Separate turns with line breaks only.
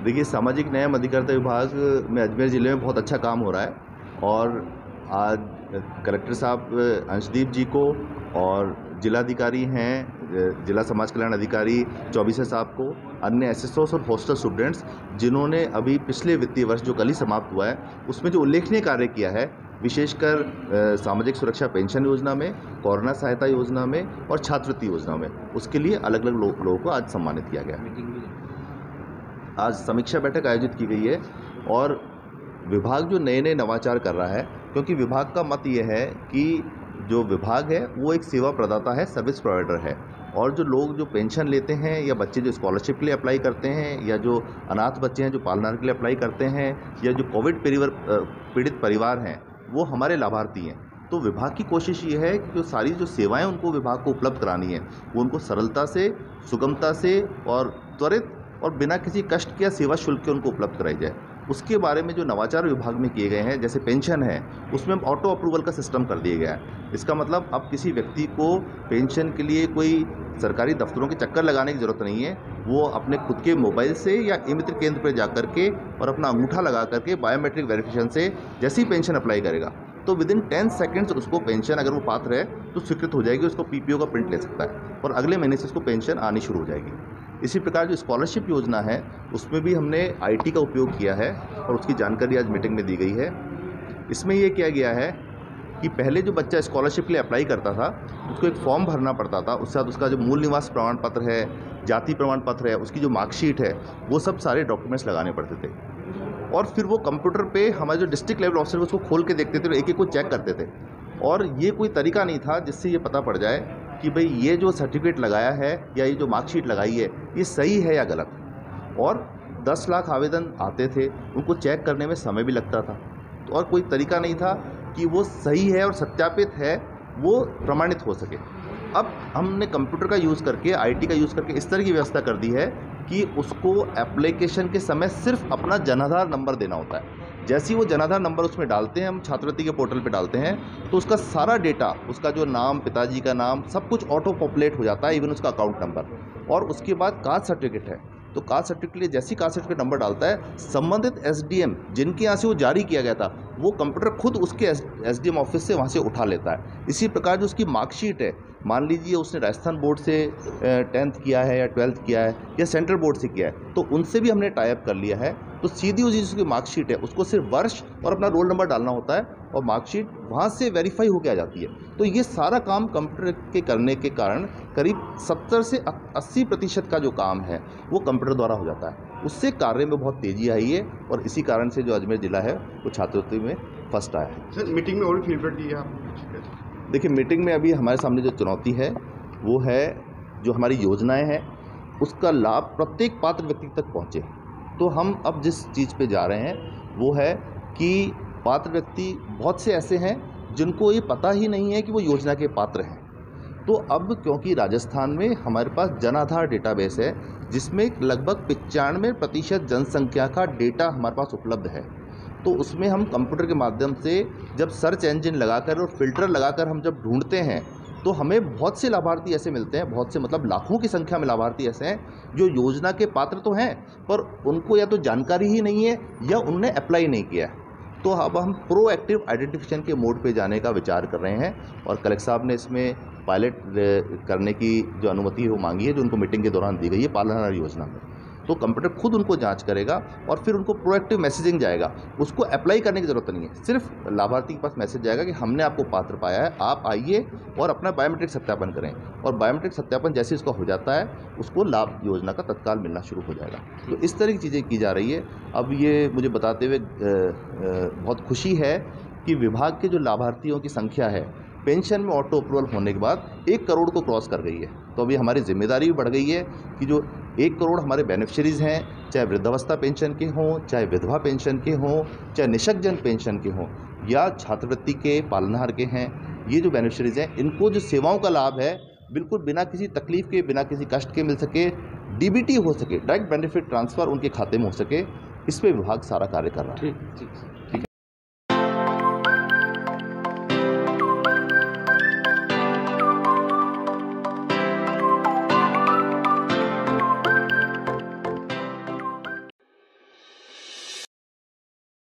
देखिए, सामाजिक न्याय एवं अधिकारिता विभाग में अजमेर ज़िले में बहुत अच्छा काम हो रहा है और आज कलेक्टर साहब अंशदीप जी को और जिलाधिकारी हैं जिला समाज कल्याण अधिकारी चौबीसे साहब को, अन्य एसएसओस और हॉस्टल स्टूडेंट्स जिन्होंने अभी पिछले वित्तीय वर्ष जो कल ही समाप्त हुआ है उसमें जो उल्लेखनीय कार्य किया है, विशेषकर सामाजिक सुरक्षा पेंशन योजना में, कोरोना सहायता योजना में और छात्रवृत्ति योजना में, उसके लिए अलग अलग लोगों को आज सम्मानित किया गया। आज समीक्षा बैठक आयोजित की गई है और विभाग जो नए नए नवाचार कर रहा है, क्योंकि विभाग का मत ये है कि जो विभाग है वो एक सेवा प्रदाता है, सर्विस प्रोवाइडर है, और जो लोग जो पेंशन लेते हैं या बच्चे जो स्कॉलरशिप के लिए अप्लाई करते हैं या जो अनाथ बच्चे हैं जो पालनहार के लिए अप्लाई करते हैं या जो कोविड पीड़ित परिवार हैं वो हमारे लाभार्थी हैं। तो विभाग की कोशिश ये है कि जो सारी जो सेवाएं उनको विभाग को उपलब्ध करानी है वो उनको सरलता से, सुगमता से और त्वरित और बिना किसी कष्ट के या सेवा शुल्क के उनको उपलब्ध कराई जाए। उसके बारे में जो नवाचार विभाग में किए गए हैं, जैसे पेंशन है उसमें ऑटो अप्रूवल का सिस्टम कर दिया गया है। इसका मतलब अब किसी व्यक्ति को पेंशन के लिए कोई सरकारी दफ्तरों के चक्कर लगाने की ज़रूरत नहीं है। वो अपने खुद के मोबाइल से या ई मित्र केंद्र पर जा करके और अपना अंगूठा लगा करके बायोमेट्रिक वेरिफिकेशन से जैसे ही पेंशन अप्लाई करेगा तो विदिन 10 सेकेंड्स उसको पेंशन, अगर वो पात्र है तो स्वीकृत हो जाएगी, उसको पीपीओ का प्रिंट ले सकता है और अगले महीने से उसको पेंशन आनी शुरू हो जाएगी। इसी प्रकार जो स्कॉलरशिप योजना है उसमें भी हमने आईटी का उपयोग किया है और उसकी जानकारी आज मीटिंग में दी गई है। इसमें ये किया गया है कि पहले जो बच्चा स्कॉलरशिप के लिए अप्लाई करता था उसको एक फॉर्म भरना पड़ता था, उसके साथ उसका जो मूल निवास प्रमाण पत्र है, जाति प्रमाण पत्र है, उसकी जो मार्कशीट है, वो सब सारे डॉक्यूमेंट्स लगाने पड़ते थे और फिर वो कंप्यूटर पे हमारे जो डिस्ट्रिक्ट लेवल ऑफिसर उसको खोल के देखते थे और एक एक को चेक करते थे और ये कोई तरीका नहीं था जिससे ये पता पड़ जाए कि भाई ये जो सर्टिफिकेट लगाया है या ये जो मार्कशीट लगाई है ये सही है या गलत। और 10 लाख आवेदन आते थे, उनको चेक करने में समय भी लगता था तो और कोई तरीका नहीं था कि वो सही है और सत्यापित है वो प्रमाणित हो सके। अब हमने कंप्यूटर का यूज़ करके, आईटी का यूज़ करके इस तरह की व्यवस्था कर दी है कि उसको एप्लीकेशन के समय सिर्फ अपना जनाधार नंबर देना होता है। जैसे ही वो जनाधार नंबर उसमें डालते हैं, हम छात्रवृत्ति के पोर्टल पे डालते हैं, तो उसका सारा डेटा, उसका जो नाम, पिताजी का नाम, सब कुछ ऑटो पॉपुलेट हो जाता है, इवन उसका अकाउंट नंबर। और उसके बाद कास्ट सर्टिफिकेट है तो कास्ट सर्टिफिकेट के लिए जैसे ही कास्ट सर्टिफिकेट नंबर डालता है, संबंधित एसडीएम जिनके यहाँ से वो जारी किया गया था वो कंप्यूटर खुद उसके एसडीएम ऑफिस से वहाँ से उठा लेता है। इसी प्रकार जो उसकी मार्कशीट है, मान लीजिए उसने राजस्थान बोर्ड से 10th किया है या 12th किया है या सेंट्रल बोर्ड से किया है, तो उनसे भी हमने टाई अप कर लिया है। तो सीधी उसकी मार्कशीट है उसको सिर्फ वर्ष और अपना रोल नंबर डालना होता है और मार्कशीट वहाँ से वेरीफाई होकर आ जाती है। तो ये सारा काम कंप्यूटर के करने के कारण करीब 70 से 80% का जो काम है वो कंप्यूटर द्वारा हो जाता है। उससे कार्य में बहुत तेज़ी आई है और इसी कारण से जो अजमेर ज़िला है वो छात्रवृत्ति में फर्स्ट आया है।
सर, मीटिंग में और फीडबैक दिया आप?
देखिए, मीटिंग में अभी हमारे सामने जो चुनौती है वो है जो हमारी योजनाएं हैं उसका लाभ प्रत्येक पात्र व्यक्ति तक पहुँचे। तो हम अब जिस चीज़ पे जा रहे हैं वो है कि पात्र व्यक्ति बहुत से ऐसे हैं जिनको ये पता ही नहीं है कि वो योजना के पात्र हैं। तो अब क्योंकि राजस्थान में हमारे पास जनाधार डेटाबेस है जिसमें लगभग 95% जनसंख्या का डेटा हमारे पास उपलब्ध है, तो उसमें हम कंप्यूटर के माध्यम से जब सर्च इंजन लगाकर और फिल्टर लगाकर हम जब ढूंढते हैं तो हमें बहुत से लाभार्थी ऐसे मिलते हैं, बहुत से मतलब लाखों की संख्या में लाभार्थी ऐसे हैं जो योजना के पात्र तो हैं पर उनको या तो जानकारी ही नहीं है या उनने अप्लाई नहीं किया है। तो अब हम प्रोएक्टिव आइडेंटिफिकेशन के मोड पे जाने का विचार कर रहे हैं और कलेक्टर साहब ने इसमें पायलट करने की जो अनुमति है वो मांगी है, जो उनको मीटिंग के दौरान दी गई है पालनहार योजना में। तो कंप्यूटर खुद उनको जांच करेगा और फिर उनको प्रोएक्टिव मैसेजिंग जाएगा, उसको अप्लाई करने की ज़रूरत नहीं है, सिर्फ लाभार्थी के पास मैसेज जाएगा कि हमने आपको पात्र पाया है, आप आइए और अपना बायोमेट्रिक सत्यापन करें। और बायोमेट्रिक सत्यापन जैसे इसका हो जाता है उसको लाभ योजना का तत्काल मिलना शुरू हो जाएगा। तो इस तरह की चीज़ें की जा रही है। अब ये मुझे बताते हुए बहुत खुशी है कि विभाग के जो लाभार्थियों की संख्या है पेंशन में ऑटो अप्रूवल होने के बाद 1 करोड़ को क्रॉस कर गई है। तो अभी हमारी जिम्मेदारी भी बढ़ गई है कि जो 1 करोड़ हमारे बेनिफिशरीज़ हैं, चाहे वृद्धावस्था पेंशन के हों, चाहे विधवा पेंशन के हों, चाहे निःशक्तजन पेंशन के हों या छात्रवृत्ति के पालनहार के हैं, ये जो बेनिफिशरीज़ हैं इनको जो सेवाओं का लाभ है बिल्कुल बिना किसी तकलीफ़ के, बिना किसी कष्ट के मिल सके, डीबीटी हो सके, डायरेक्ट बेनिफिट ट्रांसफ़र उनके खाते में हो सके, इस पर विभाग सारा कार्य कर रहा है।
ठीक।